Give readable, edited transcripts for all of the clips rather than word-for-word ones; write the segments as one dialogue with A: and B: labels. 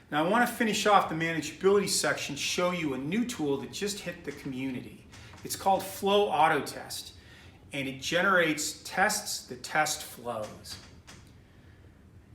A: Now I want to finish off the manageability section, show you a new tool that just hit the community. It's called Flow Auto Test, and it generates tests that test flows.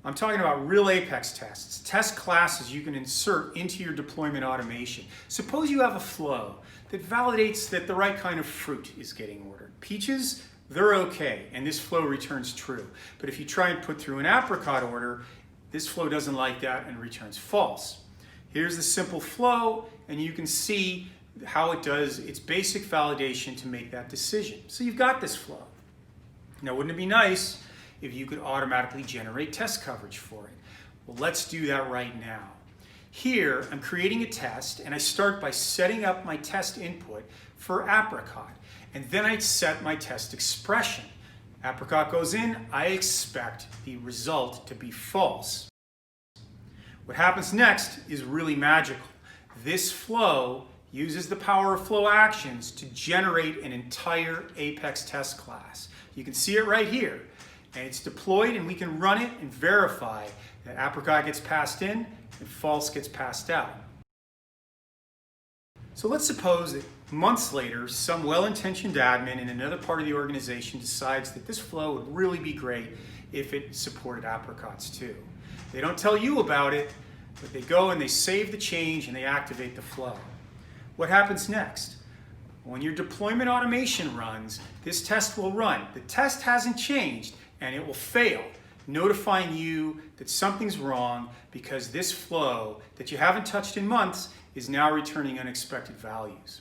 A: I'm talking about real Apex tests, test classes you can insert into your deployment automation. Suppose you have a flow that validates that the right kind of fruit is getting ordered. Peaches, they're okay, and this flow returns true. But if you try and put through an apricot order, this flow doesn't like that and returns false. Here's the simple flow, and you can see how it does its basic validation to make that decision. So you've got this flow. Now, wouldn't it be nice if you could automatically generate test coverage for it? Well, let's do that right now. Here, I'm creating a test, and I start by setting up my test input for apricot, and then I set my test expression. Apricot goes in, I expect the result to be false. What happens next is really magical. This flow uses the power of flow actions to generate an entire Apex test class. You can see it right here, and it's deployed, and we can run it and verify that apricot gets passed in and false gets passed out. So let's suppose that months later, some well-intentioned admin in another part of the organization decides that this flow would really be great if it supported apricots too. They don't tell you about it, but they go and they save the change and they activate the flow. What happens next? When your deployment automation runs, this test will run. The test hasn't changed and it will fail, notifying you that something's wrong because this flow that you haven't touched in months is now returning unexpected values.